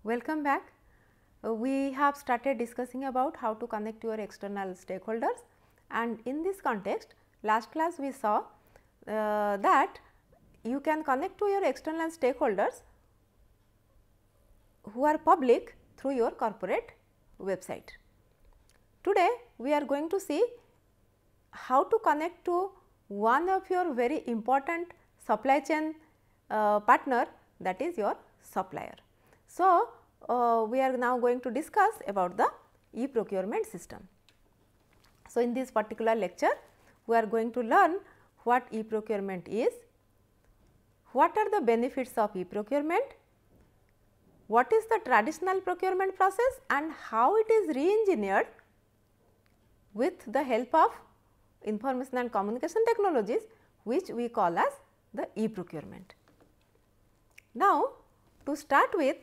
Welcome back. We have started discussing about how to connect your external stakeholders, and in this context last class we saw that you can connect to your external stakeholders who are public through your corporate website. Today we are going to see how to connect to one of your very important supply chain partner, that is your supplier. So, we are now going to discuss about the e-procurement system. So, in this particular lecture we are going to learn what e-procurement is, what are the benefits of e-procurement, what is the traditional procurement process and how it is re-engineered with the help of information and communication technologies, which we call as the e-procurement. Now, to start with,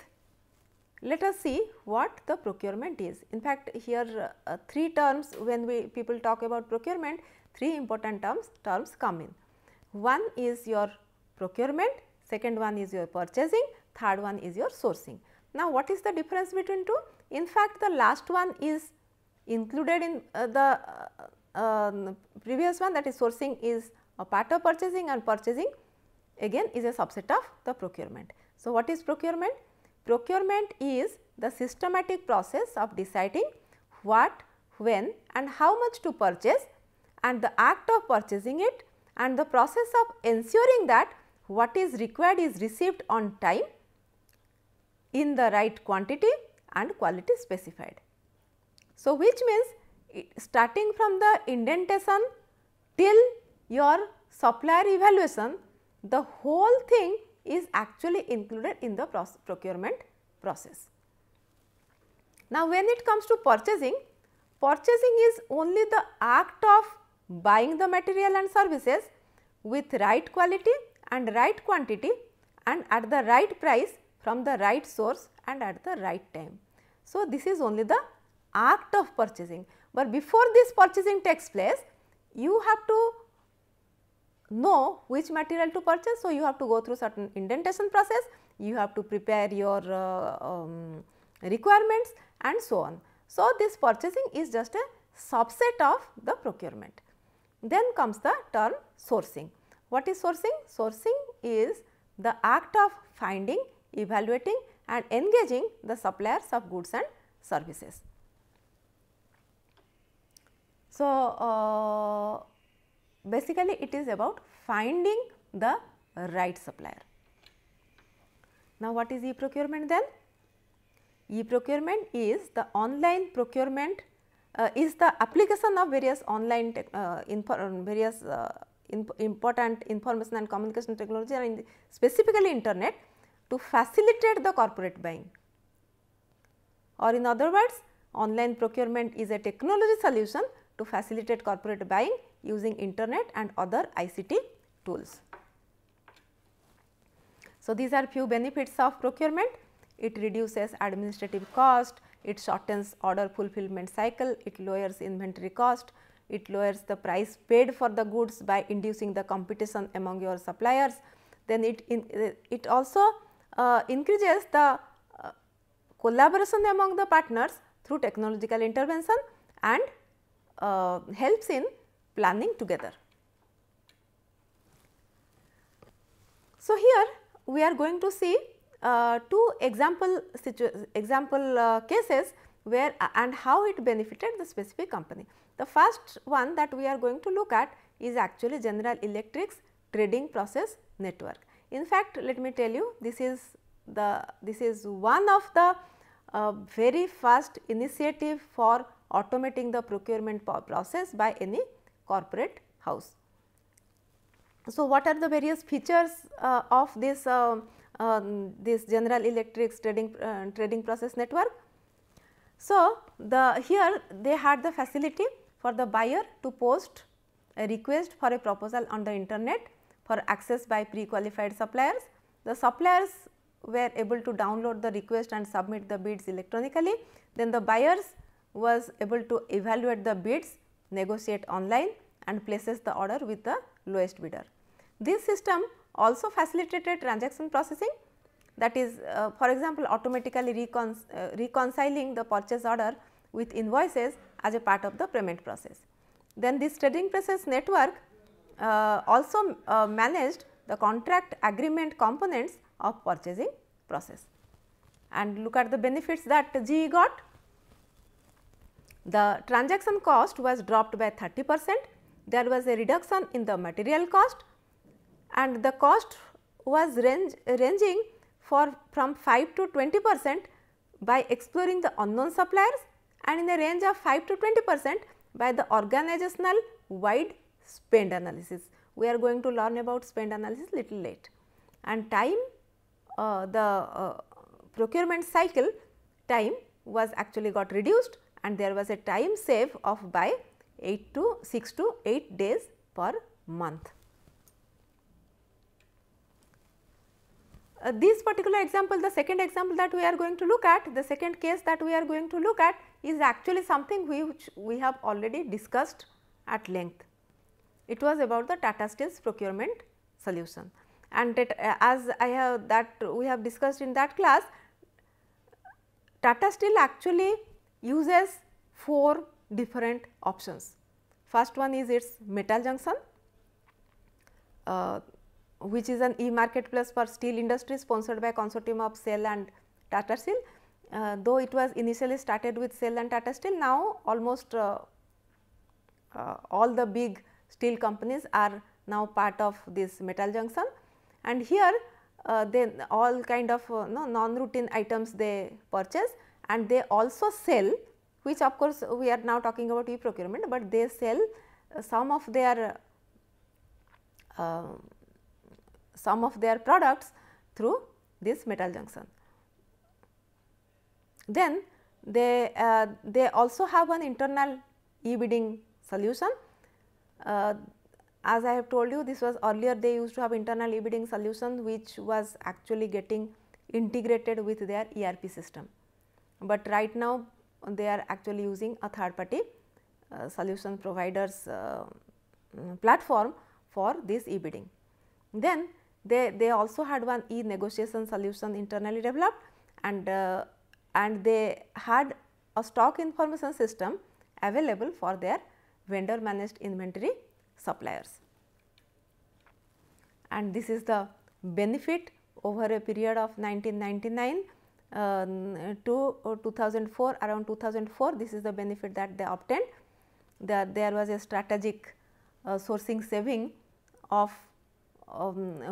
let us see what the procurement is. In fact, here three terms, when people talk about procurement, three important terms come in. One is your procurement, second one is your purchasing, third one is your sourcing. Now, what is the difference between two? In fact, the last one is included in the previous one, that is sourcing is a part of purchasing, and purchasing again is a subset of the procurement. So, what is procurement? Procurement is the systematic process of deciding what, when and how much to purchase, and the act of purchasing it, and the process of ensuring that what is required is received on time in the right quantity and quality specified. So, which means starting from the indentation till your supplier evaluation, the whole thing is actually included in the procurement process. Now, when it comes to purchasing, purchasing is only the act of buying the material and services with right quality and right quantity and at the right price from the right source and at the right time. So, this is only the act of purchasing, but before this purchasing takes place, you have to know which material to purchase. So, you have to go through certain indentation process, you have to prepare your requirements and so on. So, this purchasing is just a subset of the procurement. Then comes the term sourcing. What is sourcing? Sourcing is the act of finding, evaluating and engaging the suppliers of goods and services. So, basically it is about finding the right supplier. Now, what is e-procurement then? E-procurement is the online procurement, is the application of various online important information and communication technology and specifically internet to facilitate the corporate buying, or in other words, online procurement is a technology solution to facilitate corporate buying using internet and other ICT tools. So, these are few benefits of procurement. It reduces administrative cost, it shortens order fulfillment cycle, it lowers inventory cost, it lowers the price paid for the goods by inducing the competition among your suppliers. Then it also increases the collaboration among the partners through technological intervention and helps in planning together. So, here we are going to see two example cases where and how it benefited the specific company. The first one that we are going to look at is actually General Electric's trading process network. In fact, let me tell you, this is one of the very first initiative for automating the procurement process by any corporate house. So, what are the various features of this General Electric's trading process network? So, here they had the facility for the buyer to post a request for a proposal on the internet for access by pre-qualified suppliers. The suppliers were able to download the request and submit the bids electronically. Then the buyers was able to evaluate the bids, negotiate online and places the order with the lowest bidder. This system also facilitated transaction processing that is for example, automatically reconciling the purchase order with invoices as a part of the payment process. Then this trading process network also managed the contract agreement components of purchasing process. And look at the benefits that GE got. The transaction cost was dropped by 30%, there was a reduction in the material cost, and the cost was ranging from 5 to 20% by exploring the unknown suppliers, and in a range of 5 to 20% by the organizational wide spend analysis. We are going to learn about spend analysis little late. And time, the procurement cycle time was actually got reduced, and there was a time save of by 6 to 8 days per month. This particular example, the second example that we are going to look at, the second case that we are going to look at is actually something which we have already discussed at length. It was about the Tata Steel's procurement solution, and as we have discussed in that class, Tata Steel actually uses 4 different options. First one is its metal junction, which is an e-marketplace for steel industry sponsored by consortium of SAIL and Tata Steel. Though it was initially started with SAIL and Tata Steel, now almost all the big steel companies are now part of this metal junction, and here then all kind of non-routine items they purchase, and they also sell, which of course we are now talking about e-procurement, but they sell some of their products through this metal junction. Then they also have an internal e-bidding solution. As I have told you, this was earlier they used to have internal e-bidding solution which was actually getting integrated with their ERP system, but right now they are actually using a third party solution providers platform for this e-bidding. Then they also had one e-negotiation solution internally developed, and they had a stock information system available for their vendor managed inventory suppliers. And this is the benefit over a period of 1999 to 2004, around 2004, this is the benefit that they obtained. There was a strategic sourcing saving of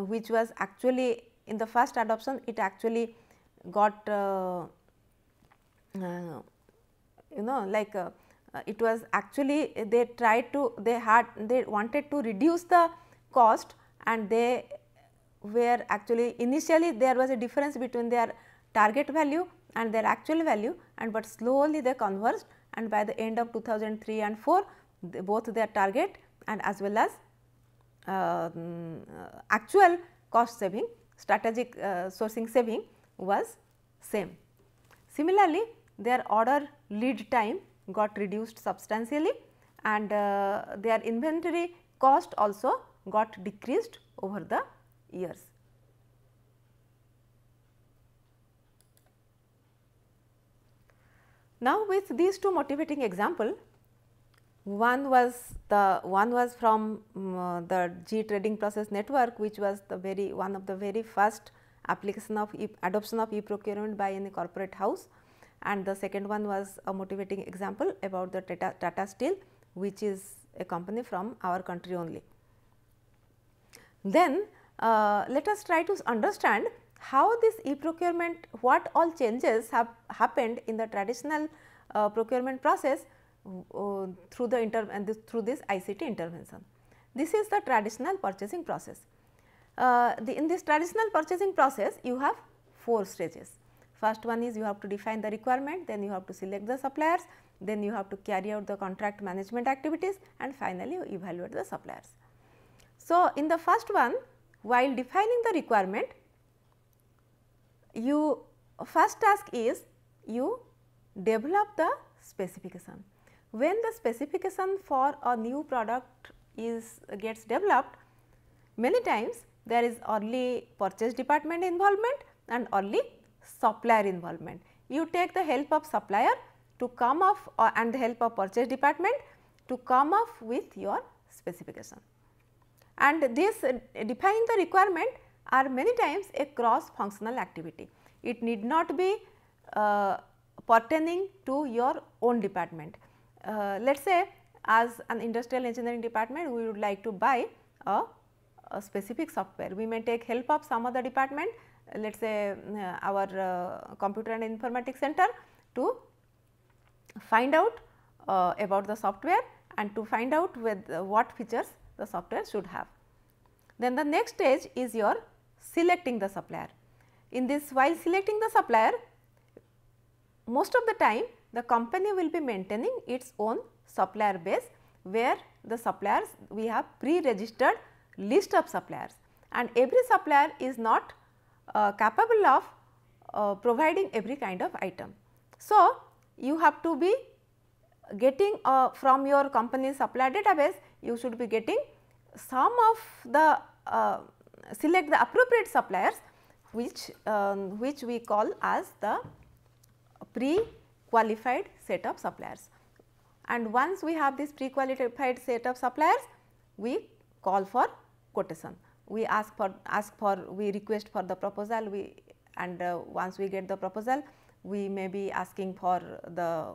which was actually in the first adoption, it actually got it was actually they wanted to reduce the cost, and they were actually initially there was a difference between their target value and their actual value, and but slowly they converged, and by the end of 2003 and 4 both their target and as well as actual cost saving, strategic sourcing saving was same. Similarly, their order lead time got reduced substantially, and their inventory cost also got decreased over the years. Now, with these two motivating example, one was from the GE Trading Process Network, which was the one of the very first application of adoption of e-procurement by any corporate house, and the second one was a motivating example about the Tata Steel, which is a company from our country only. Then let us try to understand how this e-procurement, what all changes have happened in the traditional procurement process through this ICT intervention. This is the traditional purchasing process. In this traditional purchasing process, you have 4 stages. First one is you have to define the requirement, then you have to select the suppliers, then you have to carry out the contract management activities, and finally you evaluate the suppliers. So, in the first one, while defining the requirement, you first task is you develop the specification. When the specification for a new product gets developed, many times there is early purchase department involvement, and early supplier involvement. You take the help of supplier to come up and the help of purchase department to come up with your specification. And this defining the requirement are many times a cross functional activity. It need not be pertaining to your own department. Let us say as an industrial engineering department, we would like to buy a specific software. We may take help of some other department, let us say our computer and informatics center, to find out about the software and to find out with what features the software should have. Then the next stage is your selecting the supplier. In this, while selecting the supplier, most of the time the company will be maintaining its own supplier base, where the suppliers, we have pre-registered list of suppliers, and every supplier is not capable of providing every kind of item. So, you have to be getting from your company's supplier database, you should be getting some of the select the appropriate suppliers, which we call as the pre-qualified set of suppliers. And once we have this pre-qualified set of suppliers, we call for quotation. We we request for the proposal, and once we get the proposal, we may be asking for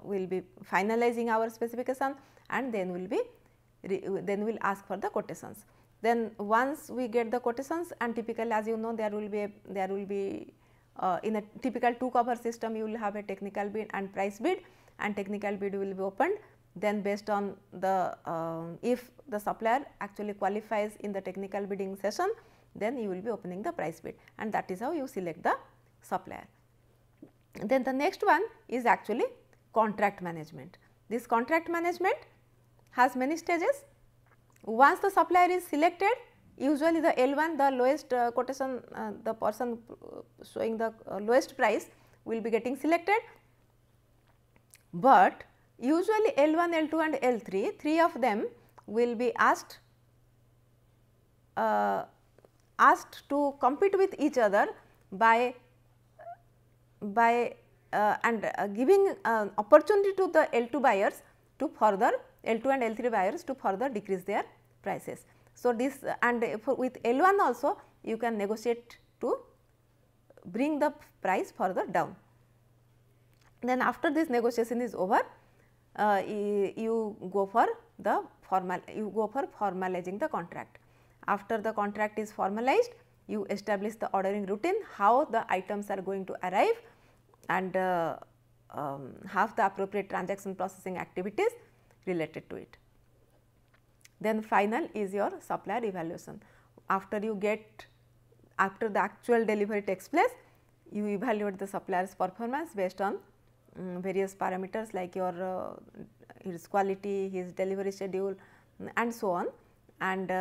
we will be finalizing our specification, and then we will ask for the quotations. Then once we get the quotations, and typical, as you know, there will be in a typical 2 cover system, you will have a technical bid and price bid, and technical bid will be opened. Then based on the if the supplier actually qualifies in the technical bidding session, then you will be opening the price bid, and that is how you select the supplier. Then the next one is actually contract management. This contract management has many stages. Once the supplier is selected, usually the L1, the lowest quotation, the person showing the lowest price will be getting selected, but usually L1, L2 and L3, 3 of them will be asked to compete with each other by giving opportunity to the L2 buyers to further L2 and L3 buyers to further decrease their prices. So, this and with L1 also you can negotiate to bring the price further down. Then after this negotiation is over, you go for formalizing the contract. After the contract is formalized, you establish the ordering routine, how the items are going to arrive, and have the appropriate transaction processing activities related to it. Then final is your supplier evaluation. After the actual delivery takes place, you evaluate the supplier's performance based on various parameters like his quality, his delivery schedule and so on, and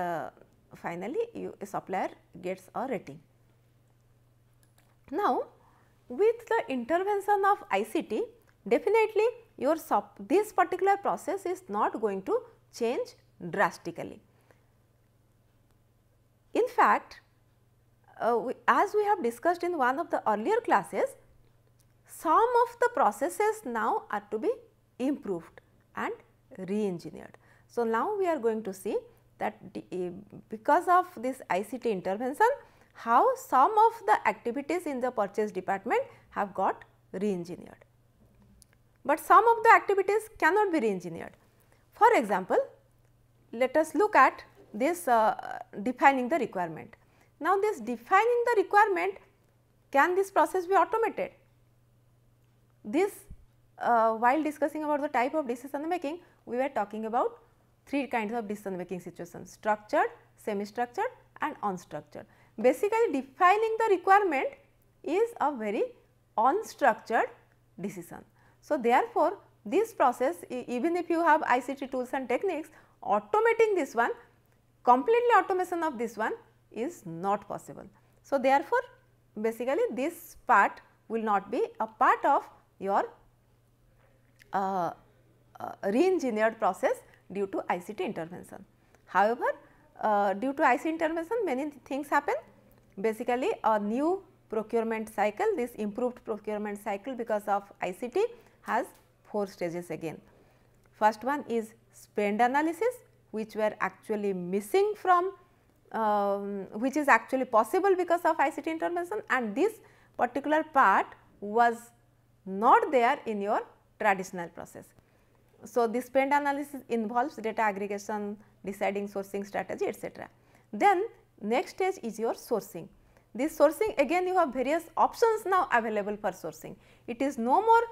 finally a supplier gets a rating. Now, with the intervention of ICT, definitely this particular process is not going to change drastically. In fact, as we have discussed in one of the earlier classes, some of the processes now are to be improved and re-engineered. So, now we are going to see that because of this ICT intervention, how some of the activities in the purchase department have got re-engineered, but some of the activities cannot be re-engineered. For example, let us look at this defining the requirement. Now, this defining the requirement, can this process be automated? This while discussing about the type of decision making, we were talking about 3 kinds of decision making situations: structured, semi-structured and unstructured. Basically, defining the requirement is a very unstructured decision. So, therefore, this process, even if you have ICT tools and techniques, automating this one, completely automation of this one is not possible. So, therefore, basically this part will not be a part of your re-engineered process due to ICT intervention. However, due to ICT intervention, many things happen. Basically, a new procurement cycle, this improved procurement cycle because of ICT has 4 stages again. First one is spend analysis, which were actually missing from which is actually possible because of ICT intervention, and this particular part was not there in your traditional process. So, the spend analysis involves data aggregation, deciding sourcing strategy, etc. Then next stage is your sourcing. This sourcing, again you have various options now available for sourcing. It is no more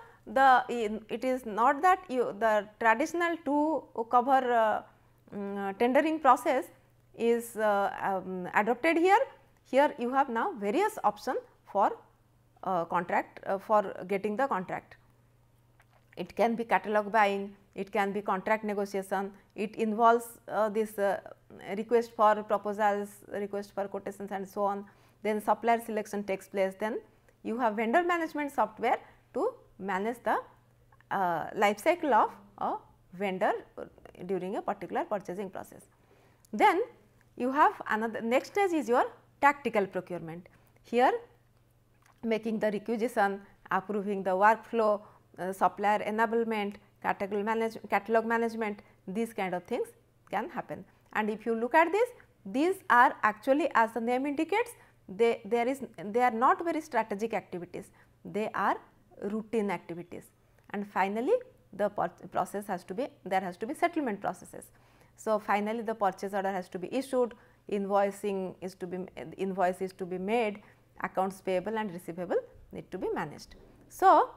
it is not that the traditional to cover tendering process is adopted here. Here you have now various options for contract for getting the contract. It can be catalog buying, it can be contract negotiation, it involves this request for proposals, request for quotations and so on. Then supplier selection takes place, then you have vendor management software to manage the life cycle of a vendor during a particular purchasing process. Then you have another next stage is your tactical procurement. Here making the requisition, approving the workflow, supplier enablement, catalog management, these kind of things can happen. And if you look at this, these are actually, as the name indicates, they are not very strategic activities, they are routine activities. And finally, the process has to be, there has to be settlement processes. So, finally, the purchase order has to be issued, invoice is to be made, accounts payable and receivable need to be managed. So,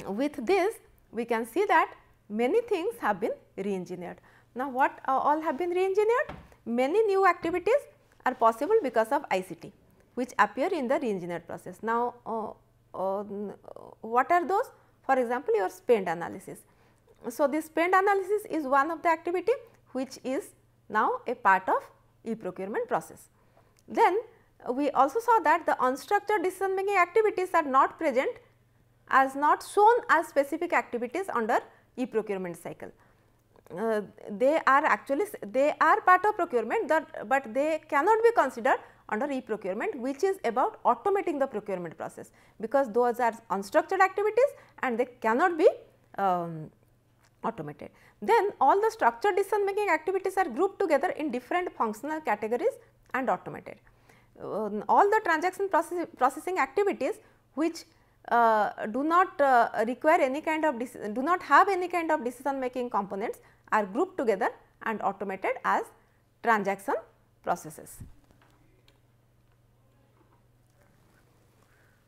with this we can see that many things have been re-engineered. Now, what all have been re-engineered? Many new activities are possible because of ICT, which appear in the re-engineered process. Now, what are those? For example, your spend analysis. So, this spend analysis is one of the activity which is now a part of e-procurement process. Then we also saw that the unstructured decision making activities are not present, as not shown as specific activities under e-procurement cycle. They are actually part of procurement, but they cannot be considered under e-procurement, which is about automating the procurement process, because those are unstructured activities and they cannot be automated. Then all the structured decision making activities are grouped together in different functional categories and automated. All the transaction processing activities which do not require any kind of do not have any kind of decision making components are grouped together and automated as transaction processes.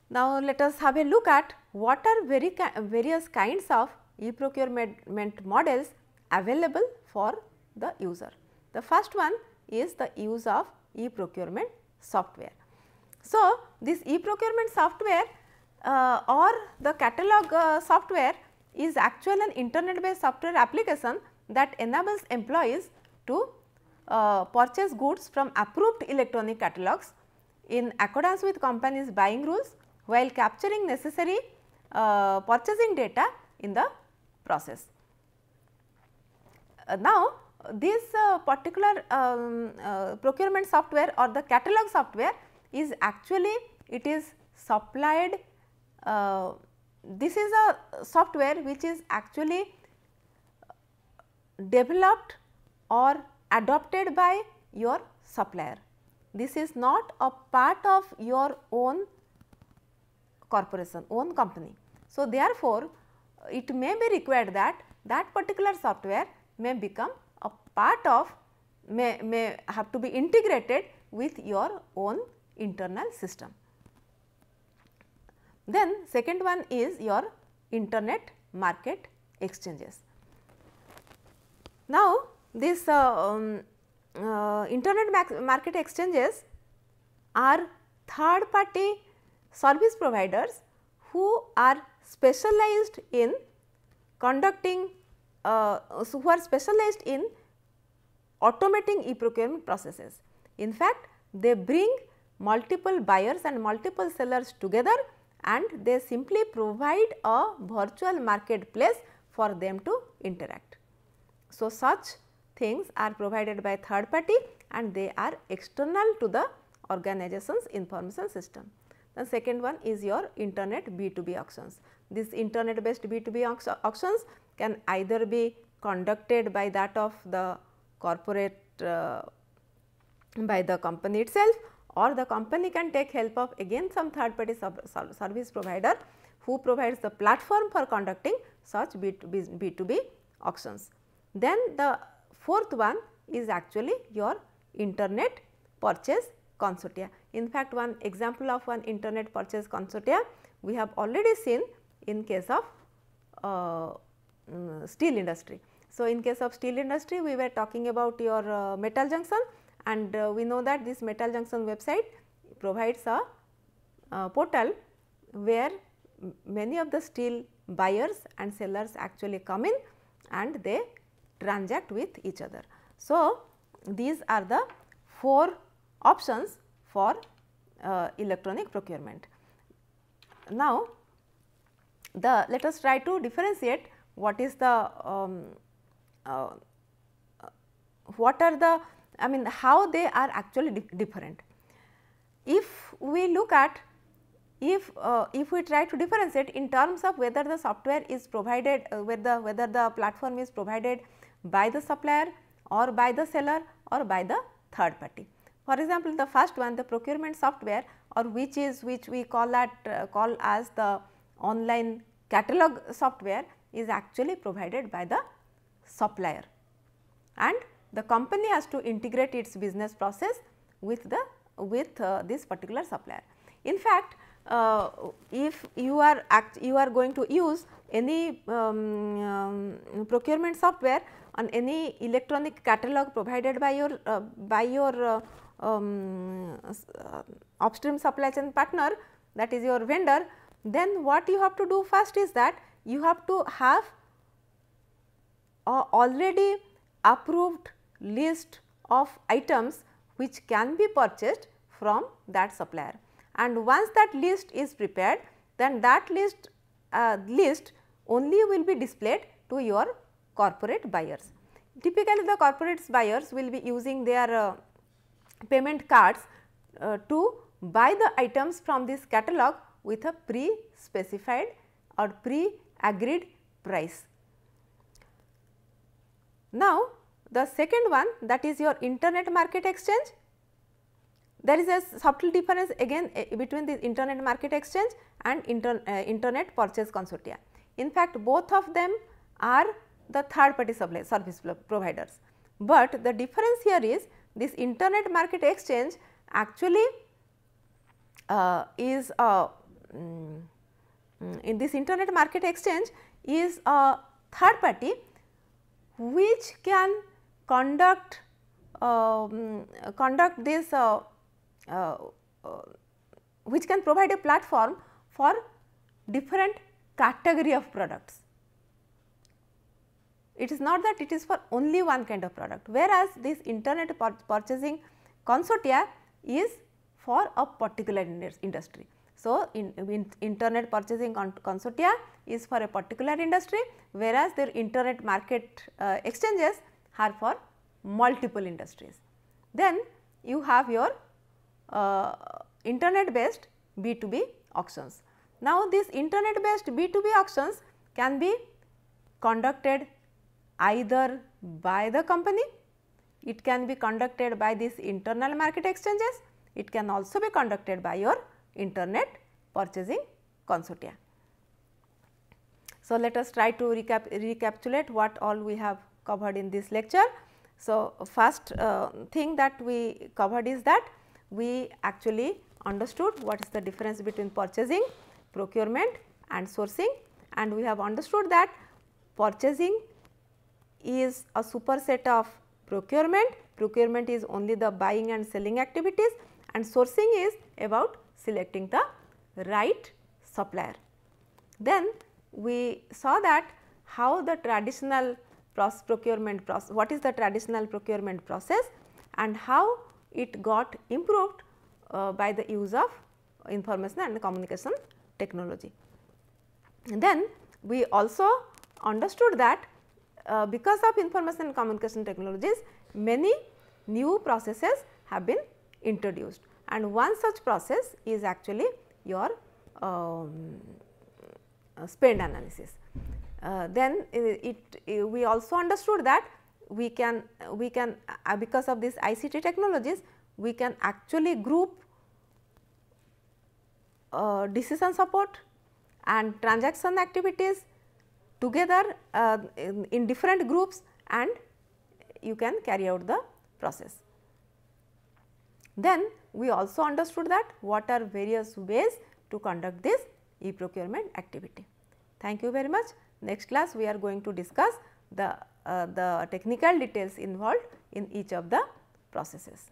Now, let us have a look at what are various kinds of e-procurement models available for the user. The first one is the use of e-procurement software. So, this e-procurement software or the catalog software is actually an internet based software application that enables employees to purchase goods from approved electronic catalogs in accordance with company's buying rules, while capturing necessary purchasing data in the process. Now, this particular procurement software or the catalog software is actually, it is supplied, this is a software which is actually developed or adopted by your supplier. This is not a part of your own corporation, own company. So, therefore, it may be required that that particular software may become a part of, may have to be integrated with your own internal system. Then second one is your internet market exchanges. Now, this internet market exchanges are third party service providers who are specialized in conducting, who are specialized in automating e-procurement processes. In fact, they bring multiple buyers and multiple sellers together and they simply provide a virtual marketplace for them to interact. So, such things are provided by third party and they are external to the organization's information system. and second one is your internet B2B auctions. This internet based B2B auctions can either be conducted by that of the corporate by the company itself, or the company can take help of again some third party service provider who provides the platform for conducting such B2B auctions. Then the fourth one is actually your internet purchase consortia. In fact, one example of one internet purchase consortia we have already seen in case of steel industry. So, in case of steel industry we were talking about your metal junction, and we know that this metal junction website provides a portal where many of the steel buyers and sellers actually come in and they transact with each other. So, these are the 4 options for electronic procurement. Now, let us try to differentiate what is the what are the how they are actually different. If we look at if we try to differentiate in terms of whether the software is provided whether the platform is provided by the supplier or by the seller or by the third party. For example, the first one, the procurement software, or which we call as the online catalog software, is actually provided by the supplier, and the company has to integrate its business process with this particular supplier. In fact, if you are going to use any procurement software on any electronic catalog provided by your upstream supply chain partner, that is your vendor, then what you have to do first is that you have to have already approved list of items which can be purchased from that supplier, and once that list is prepared, then that list only will be displayed to your corporate buyers. Typically, the corporate buyers will be using their payment cards to buy the items from this catalog with a pre-specified or pre-agreed price. Now, the second one, that is your internet market exchange. There is a subtle difference again between the internet market exchange and internet purchase consortia. In fact, both of them are the third party service providers, but the difference here is this internet market exchange actually is in this internet market exchange is a third party which can conduct this which can provide a platform for different category of products. It is not that it is for only one kind of product, whereas this internet purchasing consortia is for a particular industry. So, internet purchasing consortia is for a particular industry, whereas their internet market exchanges are for multiple industries. Then you have your internet based B2B auctions. Now, these internet based B2B auctions can be conducted either by the company, it can be conducted by these internal market exchanges, it can also be conducted by your internet purchasing consortia. So, let us try to recapitulate what all we have covered in this lecture. So, first thing that we covered is that we actually understood what is the difference between purchasing, procurement and sourcing, and we have understood that purchasing is a superset of procurement. Procurement is only the buying and selling activities, and sourcing is about selecting the right supplier. Then we saw that how the traditional procurement process, what is the traditional procurement process and how it got improved by the use of information and communication technology. And then we also understood that because of information and communication technologies, many new processes have been introduced, and one such process is actually your spend analysis. Then we also understood that we can because of this ICT technologies, we can actually group decision support and transaction activities together in different groups, and you can carry out the process. Then we also understood that what are various ways to conduct this e-procurement activity. Thank you very much. Next class we are going to discuss the technical details involved in each of the processes.